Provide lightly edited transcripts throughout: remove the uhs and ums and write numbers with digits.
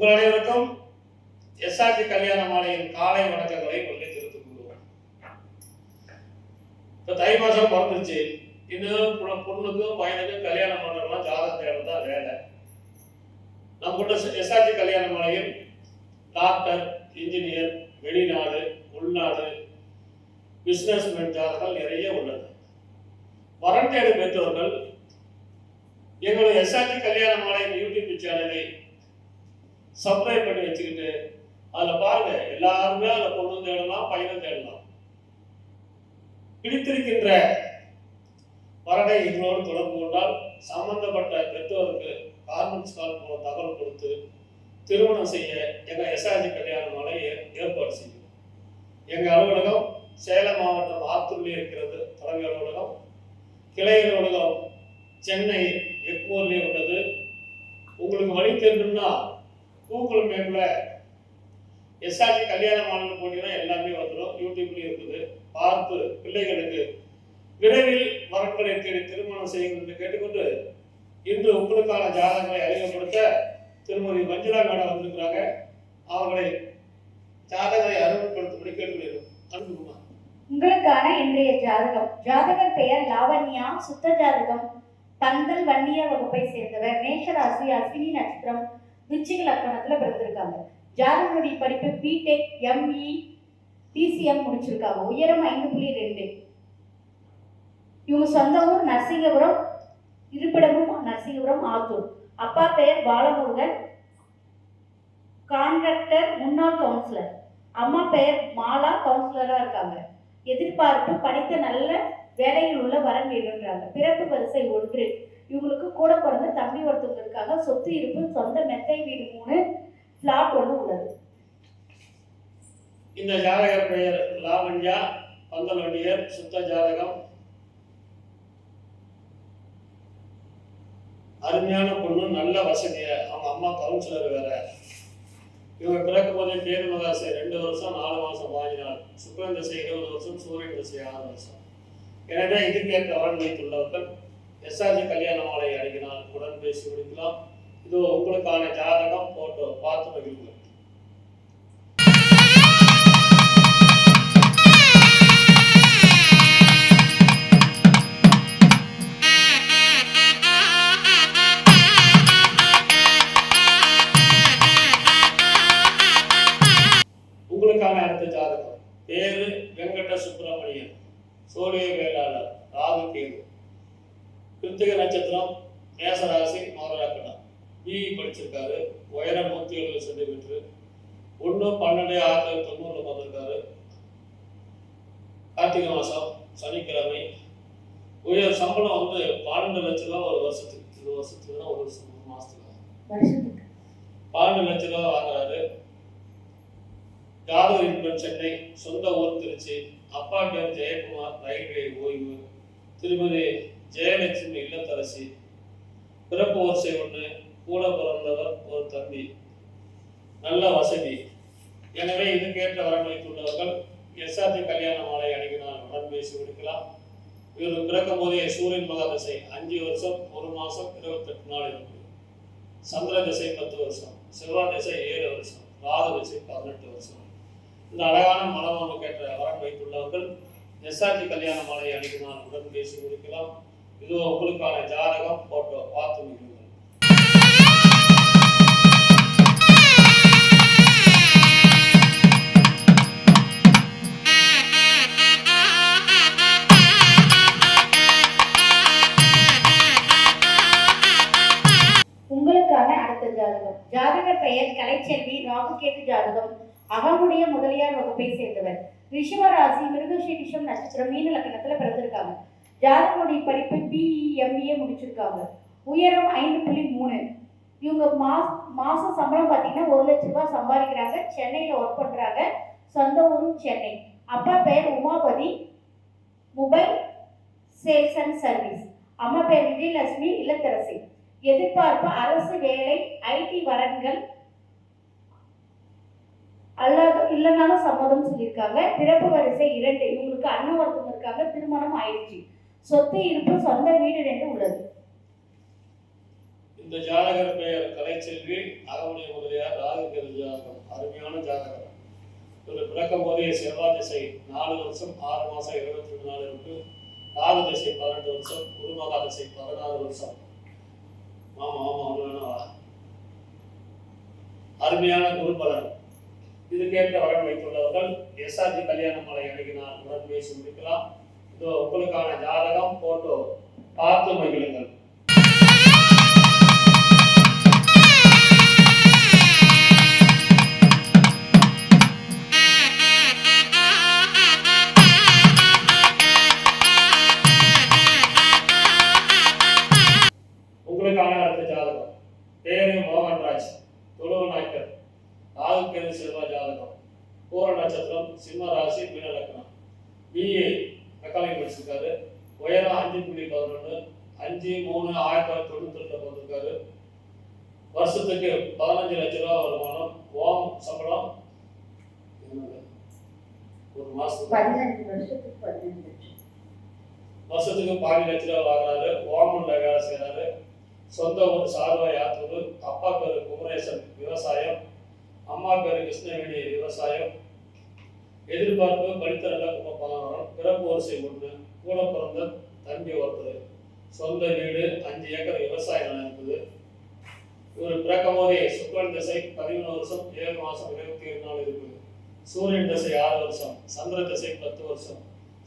உங்கள் அனைவருக்கும் எஸ்ஆர்டி கல்யாண மாலையின் காலை வணக்கங்களை சொல்லி தெரிவித்துக் கொள்வோம். இப்போ தை மாதம் பிறந்துருச்சு. இன்னும் பொண்ணுக்கும் பையனுக்கும் கல்யாணம் பண்ணுறதுலாம் ஜாதகம் தேவை தான் வேலை. நம்மகிட்ட எஸ்ஆர்டி கல்யாண மாலையில் டாக்டர், இன்ஜினியர், வெளிநாடு, உள்நாடு, பிஸ்னஸ்மேன் ஜாதகம் நிறைய உள்ளது. வரன் தேடும் பெற்றோர்கள் எங்களுடைய எஸ்ஆர்டி கல்யாண மாலையின் யூடியூப் சேனலை சப்ஸ்கிரைப் பண்ணி வச்சுக்கிட்டு அதில் பாருங்க, எல்லாருமே அதில் பொண்ணும் தேடலாம், பையனும் தேடலாம். பிடித்திருக்கின்ற வரனை எங்களோடு தொடர்பு கொண்டால் சம்பந்தப்பட்ட பெற்றோருக்கு கார்மெண்ட்ஸ் கால் மூலம் தகவல் கொடுத்து திருமணம் செய்ய எங்கள் எஸ்ஆர்டி கல்யாண மாலை ஏற்பாடு செய்யும். எங்கள் அலுவலகம் சேலம் மாவட்டம் ஆத்தூரில் இருக்கிறது தலைமை அலுவலகம். கிளை அலுவலகம் சென்னை எக்மூர்லேயே உள்ளது. உங்களுக்கு வழி தெரியும்னா கூகுள் மேப்ல எஸ்ஆர்டி கல்யாண மாலை போட்டீங்கன்னா எல்லாமே வந்துடும். யூடியூப்லேயும் இருக்குது. பார்த்து பிள்ளைகளுக்கு விரைவில் வரன்களை தேடி திருமணம் செய்யுங்கள் என்று கேட்டுக்கொண்டு இன்று உங்களுக்கான ஜாதகங்களை அறிமுகப்படுத்த திருமதி மஞ்சுளா மேடம் வந்திருக்கிறாங்க. அவர்களை ஜாதகங்களை அறிமுகப்படுத்தும்படி கேட்டுக்கொள்கிறோம். அனுப்புமா. உங்களுக்கான இன்றைய ஜாதகம். ஜாதகர் பெயர் லாவண்யா. சுத்த ஜாதகம் பந்தல் வன்னியர் வகுப்பை சேர்ந்தவர். மேஷராசி, அஸ்வினி நட்சத்திரம், விருச்சிக லக்னத்துல பிறந்திருக்காங்க. ஜாதகனுடைய படிப்பு பிடெக், எம்இ, டிசிஎம் முடிச்சிருக்காங்க. உயரம் 5.2. இவங்க சொந்த ஊர் நரசிங்கபுரம், இருப்பிடமும் நரசிங்கபுரம், ஆத்தூர். அப்பா பெயர் பாலமுருகன், கான்ட்ராக்டர், முன்னாள் கவுன்சிலர். அம்மா பெயர் மாலா, கவுன்சிலரா இருக்காங்க. எதிர்பார்ப்பு படித்த நல்ல வேலையில் உள்ள வரன் வேணுன்றாங்க. பிறப்பு வரிசை 1. இவங்களுக்கு கூட பிறந்த தம்பி ஒருத்தவங்க இருக்காங்க. சொத்து இருப்பு சொந்த மெத்தை வீடு 3, பிளாட் 1 உள்ளது. இந்த ஜாதகர் பெயர் லாவண்யா, பந்தல் வண்டியர், சுத்த ஜாதகம். அருமையான பொண்ணு, நல்ல வசதிய. அவங்க அம்மா கவுன்சிலர் வேற. இவங்க பிறக்கும் போதே பேரு மகாசை 2 வருஷம் 4 மாசம் வாங்கினார். சுக்கிரன் திசை 20 வருஷம், சூரியன் திசை 6 வருஷம். எனவே இதுக்கேற்ற வரன் வைத்துள்ளவர்கள் எஸ்ஆர்டி கல்யாண மாலை அணுகினால் உடன் பேசி முடிக்கலாம். இது உங்களுக்கான ஜாதகம், போட்டோ பார்த்து மகிழ்வுகள். உங்களுக்கான அடுத்த ஜாதகம். பேரு வெங்கட சுப்பிரமணியன், சோழிய வேளாளர், ராகு கேது, கிருத்திக நட்சத்திரம், மேசராசி, மகராக்கணம். பிஇ படிச்சிருக்காரு. உயரம் 170 சென்டிமீட்டர். 1/12/1990 வந்திருக்காரு. கார்த்திகை மாசம் சனிக்கிழமை. உயர் சம்பளம் 12 லட்ச ரூபா ஒரு வருஷத்துக்கு. இந்த வருஷத்துக்கு தான் 1 வருஷம் 3 மாசத்துக்கு 12 லட்ச ரூபா வாங்குறாரு. ஜாதக இருப்பிடம் சென்னை, சொந்த ஊர் திருச்சி. அப்பா பேர் ஜெயக்குமார், ரயில்வே ஓய்வு. திருமதி ஜெயலட்சுமி இல்லத்தரசி. பிறப்பு வரிசை 1, கூட பிறந்தவர் ஒரு தம்பி, நல்ல வசதி. எனவே இதுக்கேற்ற வரன் வைத்துள்ளவர்கள் எஸ்ஆர்டி கல்யாண மாலை அணுகினால் உடன் பேசி முடிக்கலாம். இவர் பிறக்கும் போதே சூரியன் மகா திசை 5 வருஷம் 1 மாசம் 28 நாள் இருக்கு. சந்திர திசை 10 வருஷம், செவ்வாய் திசை 7 வருஷம், ராகு திசை 18 வருஷம். இந்த அழகான மனமான கேட்ட வரன் வைத்துள்ளவர்கள் எஸ்ஆர்டி கல்யாண மாலை அணுகினால் உடன் பேசி முடிக்கலாம். இது உங்களுக்கான ஜாதகம், போட்டோ பார்த்து முடியுங்கள். உங்களுக்கான அடுத்த ஜாதகம். ஜாதகர் பெயர் கலைச்செல்வி. ராகுகேது ஜாதகம் அகமுடைய முதலியார் வகுப்பை சேர்ந்தவர். ரிஷபராசி, மிருகசீரிஷம் நட்சத்திரம், மீன லக்னத்துல பிறந்திருக்காங்க. ஜாதகனுடைய படிப்பு பிஇ, எம்இஏ முடிச்சிருக்காங்க. உயரம் 5.3. இவங்க மாசம் சம்பளம் பார்த்தீங்கன்னா 1 லட்ச ரூபாய் சம்பாதிக்கிறாங்க. சென்னையில் ஒர்க் பண்ணுறாங்க. சொந்த ஊரும் சென்னை. அப்பா பெயர் Umapathi, mobile sales and service. அம்மா பெயர் விஜயலட்சுமி, இல்லத்தரசி. எதிர்பார்ப்பு அரசு வேலை, ஐடி வரன்கள் அல்லாத இல்லைனாலும் சம்மதம் சொல்லியிருக்காங்க. பிறப்பு வரிசை 2. இவங்களுக்கு அண்ணன் ஒருத்தவங்க இருக்காங்க. திருமணம் ஆயிடுச்சு. சொத்து இருப்பு சொந்த வீடு 2 உள்ளது. இந்த ஜாதகர் பெயர் கலைச்செல்வி, அகமுடைய முதலியார், ராகு கேது ஜாதகம். அருமையான ஜாதகம். ஒரு பிறக்கும் போதே செவ்வாய் திசை 4 வருஷம் 6 மாசம் 22 நாள் இருக்கு. ராகு திசை 12 வருஷம், குருமகா திசை 16 வருஷம். ஆமா அருமையான குரு பலன். இதுக்கேற்ற வரன் வைத்துள்ளவர்கள் எஸ்ஆர்ஜி கல்யாண மாலை அணுகினால் உடன் பேசி முடிக்கலாம். இதோ உங்களுக்கான ஜாதகம் போட்டோ பார்த்து மகிழுங்கள். உங்களுக்கான அடுத்த ஜாதகம். பேரு மோகன்ராஜ், தொழுவ நாயக்கர், ராகு கேது செல்வா ஜாதகம். பூர நட்சத்திரம், சிம்ம ராசி, மீன லக்னம். பிஏ மெக்கானிக் படிச்சிருக்காரு. உயரம் 5.11, 5/3/1992 வந்திருக்காரு. வருஷத்துக்கு 15 லட்சம் ரூபாய் வருமானம். ஓம் சம்பளம் ஒரு மாசத்துக்கு 15 வருஷத்துக்கு 15 லட்சம். வருஷத்துக்கு 12 லட்சம் ரூபாய் வாங்குறாரு. ஓமன்ல வேலை செய்யறாரு. சொந்த ஊர் சார்வா யாத்தூர். அப்பா பேரு குமரேசன், விவசாயம். அம்மா பேரு கிருஷ்ணவேணி, விவசாயம். எதிர்பார்ப்பு படித்தரல கும்பபாலம். பிறப்பு வரிசை 1. கூட பிறந்த தம்பி ஒருத்தர். சொந்த வீடு 5 ஏக்கர் விவசாய நிலம் இருக்குது. இவர் பிறக்கும் போதே சுக்கிரன் திசை 11 வருஷம் 7 மாசம் 27 நாள் இருக்குது. சூரியன் திசை 6 வருஷம், சந்திர திசை 10 வருஷம்,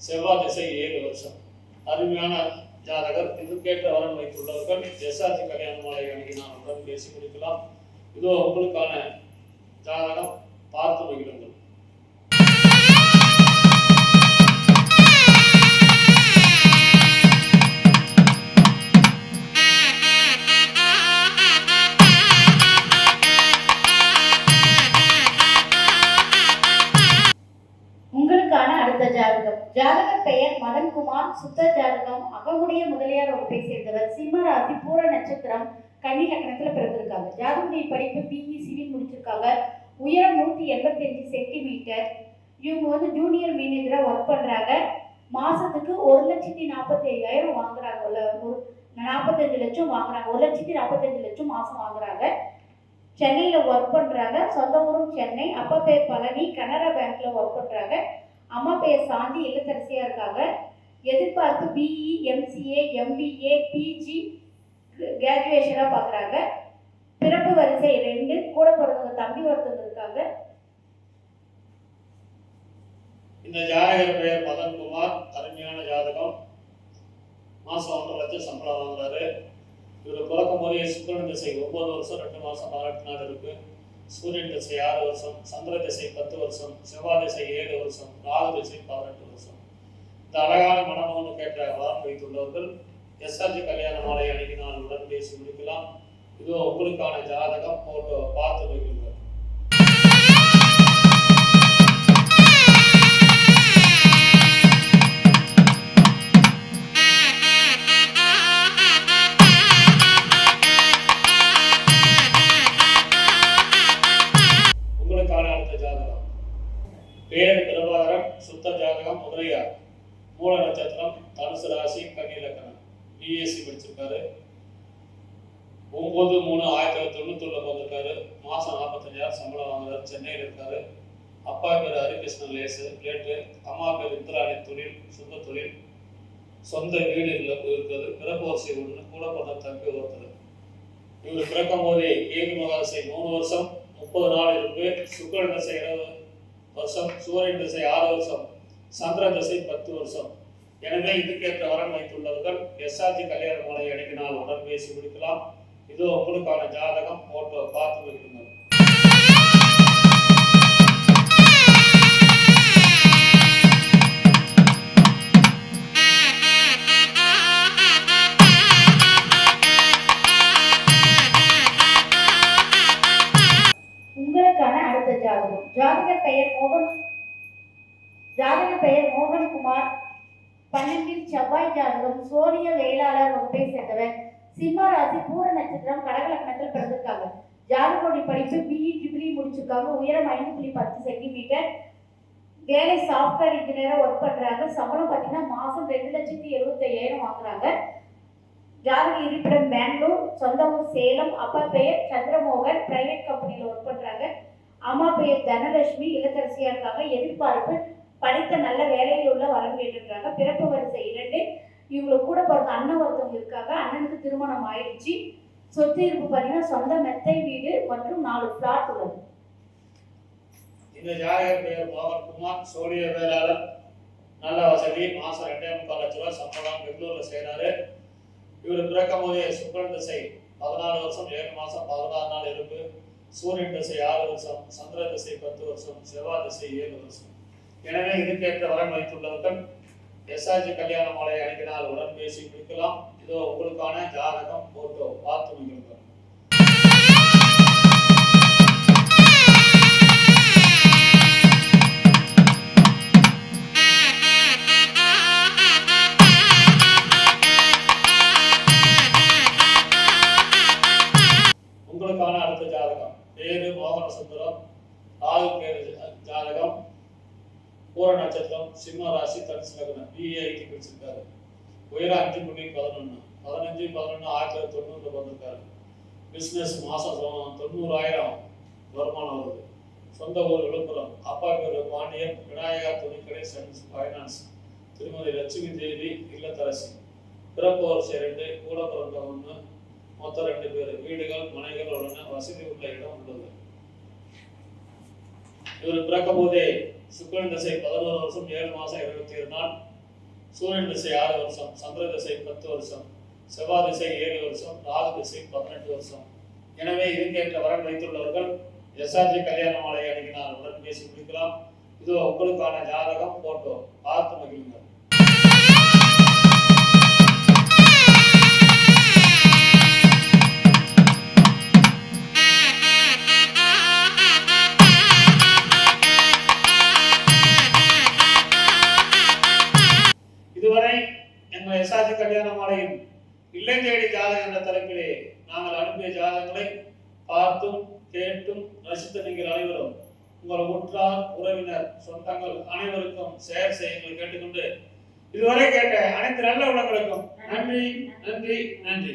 செவ்வாய் திசை 7 வருஷம். அருமையான ஜாதகர். இதுக்கேற்ற வரன் வைத்துள்ளவர்கள் எஸ்ஆர்ஜி கல்யாண மாலை அணுகினால் உடன் பேசி முடிக்கலாம். இதோ உங்களுக்கான ஜாதகம் பார்த்து மகிழுங்கள். உங்களுக்கான அடுத்த ஜாதகம். ஜாதகர் பெயர் மதன்குமார், சுத்த ஜாதகம், அகமுடைய முதலியார் வகுப்பை சேர்ந்தவர். சிம்ம ராசி, பூர நட்சத்திரம், கன்னி லக்னத்துல பிறந்திருக்காங்க. ஜாதகருடைய படிப்பு பிஇ சிவில் முடிச்சிருக்காங்க. உயரம் 185 சென்டிமீட்டர். இவங்க ஜூனியர் மேனேஜரா ஒர்க் பண்றாங்க. மாசத்துக்கு 1,45,000 வாங்குறாங்க. ஒரு 45 லட்சம் வாங்குறாங்க. 1,45 லட்சம் மாசம் வாங்குறாங்க. சென்னையில ஒர்க் பண்றாங்க. சொந்த ஊரும் சென்னை. அப்பா பேர் பழனி, கனரா பேங்க்ல ஒர்க் பண்றாங்க. அம்மா பேர் சாந்தி, இல்லத்தரசியா இருக்காங்க. எதிர்பார்ப்பு பிஇ, எம்சிஏ, எம்பிஏ, பிஜி கிராஜுவேஷனா பாக்குறாங்க. பிறப்பு வரிசை 2. கூட பிறந்தவங்க தம்பி ஒருத்தவங்க இருக்காங்க. இந்த ஜாதகர் பெயர் மதன்குமார். அருமையான ஜாதகம். மாசம் 1.5 லட்சம் சம்பளம் வாங்குறாரு. இவர் பிறக்கும் போதே சுக்கிரன் திசை 9 வருஷம் 2 மாசம் 18 நாள் இருக்கு. சூரியன் திசை 6 வருஷம், சந்திர திசை 10 வருஷம், செவ்வாய் திசை 7 வருஷம், ராகு திசை 18 வருஷம். இந்த அழகான மனமோன்னு கேட்ட வரன் வைத்துள்ளவர்கள் எஸ்ஆர்ஜி கல்யாண மாலை அணுகினால் உடன் பேசி முடிக்கலாம். இதோ உங்களுக்கான ஜாதகம் போட்டோ பார்த்து வைக்கின்றோம். உங்களுக்கான அடுத்த ஜாதகம். பேர் பிரபாகரன், சுத்த ஜாதகம், முதலியார். மூல நட்சத்திரம், தனுசு ராசி, கன்னி லக்னம். பிஎஸ்சி படிச்சிருக்காரு. 9/3/1991 வந்திருக்காரு. மாசம் 45,000 சம்பளம் வாங்குறாரு. சென்னையில் இருக்காரு. அப்பா பேர் ஹரிகிருஷ்ணன், லேட்டு. அம்மா பேர் இந்திராணி, தொழில், சொந்த தொழில். சொந்த வீடு இருக்கிறது. பிறப்பு வரிசை 1. கூட பிறந்த தம்பி ஒருத்தர். இவர் பிறக்கும் போதே கேது மகாதசை 3 வருஷம் 30 நாள் இருக்கு. சுக்கிரன் திசை 20 வருஷம், சூரியன் திசை 6 வருஷம், சந்திர திசை 10 வருஷம். எனவே இதுக்கேற்ற வரன் வைத்துள்ளவர்கள் எஸ்ஆர்ஜி கல்யாண மாலை அணுகினால் உடன் பேசி முடிக்கலாம். இதோ உங்களுக்கான ஜாதகம் போட்டோ பார்த்து வைக்கின்றனர். உங்களுக்கான அடுத்த ஜாதகம். ஜாதகர் பெயர் மோகன்குமார். 12 செவ்வாய் ஜாதகம். சோழிய வேளாளர் வகுப்பை சேர்ந்தவர். சிம்ம ராசி, பூர நட்சத்திரம், கடக லக்னத்தில் பிறந்திருக்காங்க. ஜாதகருடைய படிப்பு பிஇ டிகிரி முடிச்சிருக்காங்க. உயரம் 5.10 சென்டிமீட்டர். வேலை சாஃப்ட்வேர் இன்ஜினியரா ஒர்க் பண்றாங்க. சம்பளம் பார்த்தீங்கன்னா மாசம் 2,75,000 வாங்குறாங்க. ஜாதக இருப்பிடம் பெங்களூர், சொந்த ஊர் சேலம். அப்பா பெயர் சந்திரமோகன், பிரைவேட் கம்பெனியில் ஒர்க் பண்றாங்க. அம்மா பெயர் தனலட்சுமி, இல்லத்தரசியா இருக்காங்க. எதிர்பார்ப்பு படித்த நல்ல வேலையில் உள்ள வரன் வேண்டுன்றாங்க. பிறப்பு வரிசை 2. இவங்களுக்கு கூட பிறந்த அண்ணன் ஒருத்தவங்க இருக்காங்க. அண்ணனுக்கு திருமணம் ஆயிடுச்சு. சொத்து இருப்பு பார்த்தீங்கன்னா சொந்த மெத்தை வீடு மற்றும் 4 பிளாட் உள்ளது. இந்த ஜாதகர் பெயர் மோகன்குமார், சோழிய வேளாளர், நல்ல வசதி, மாசம் 2.25 லட்சம் ரூபாய் சம்பளம், பெங்களூர்ல செய்யறாரு. இவர் பிறக்கும் போதே சுக்கிரன் திசை 14 வருஷம் 7 மாசம் 16 நாள் இருப்பு, சூரியன் திசை 6 வருஷம், சந்திர திசை 10 வருஷம், செவ்வாய் திசை 7 வருஷம். எனவே இதுக்கேற்ற வரன் வைத்துள்ளவர்கள் எஸ்ஆர்ஜி கல்யாண மாலை அனுப்பினால் உடன் பேசி கொடுக்கலாம். இதோ உங்களுக்கான ஜாதகம் போட்டோ பார்த்து மகிழ்ந்தார். உங்களுக்கான அடுத்த ஜாதகம் பேரு மோகன சுந்தரம், ராகு பேரு ஜாதகம், பூர நட்சத்திரம், சிம்ம ராசி, தனுசு லக்னம், BA படிச்சிருக்காரு. உயரம் 5.11, 15/11/1990 வந்திருக்காரு. பிசினஸ் மாசம் 90,000 வருமானம் வருது. சொந்த ஊர் விழுப்புரம். அப்பா பேரு பாண்டியன், விநாயகா துணிக்கடை, சன்ஸ் ஃபைனான்ஸ். திருமதி லட்சுமி தேவி, இல்லத்தரசி. பிறப்பு வரிசை 2, கூட பிறந்த 1, மொத்தம் 2 பேர். வீடுகள் மனைகள் உடனே வசதி உள்ள இடம் உள்ளது. இவர் பிறக்கும் போதே சுக்கிரன் திசை 11 வருஷம் 7 மாசம் 27 நாள், சூரியன் திசை 6 வருஷம், சந்திர திசை 10 வருஷம், செவ்வாய் திசை 7 வருஷம், ராகு திசை 18 வருஷம். எனவே இதுக்கேற்ற வரன் வைத்துள்ளவர்கள் எஸ்ஆர்ஜி கல்யாண மாலை அணுகினால் உடன் பேசி முடிக்கலாம். இதோ உங்களுக்கான ஜாதகம் போட்டோ பார்த்து மகிழுங்கள். இதுவரை எங்கள் எஸ்ஆர்ஜி கல்யாண மாலையின் இல்லை தேடி ஜாதகம் என்ற தலைப்பிலே நாங்கள் அனுப்பிய ஜாதகங்களை பார்த்தும் கேட்டும் ரசித்த நீங்கள் அனைவரும் உங்கள் உற்றார் உறவினர் சொந்தங்கள் அனைவருக்கும் ஷேர் செய்யுங்கள் கேட்டுக்கொண்டு இதுவரை கேட்ட அனைத்து நல்ல உள்ளங்களுக்கும் நன்றி நன்றி நன்றி.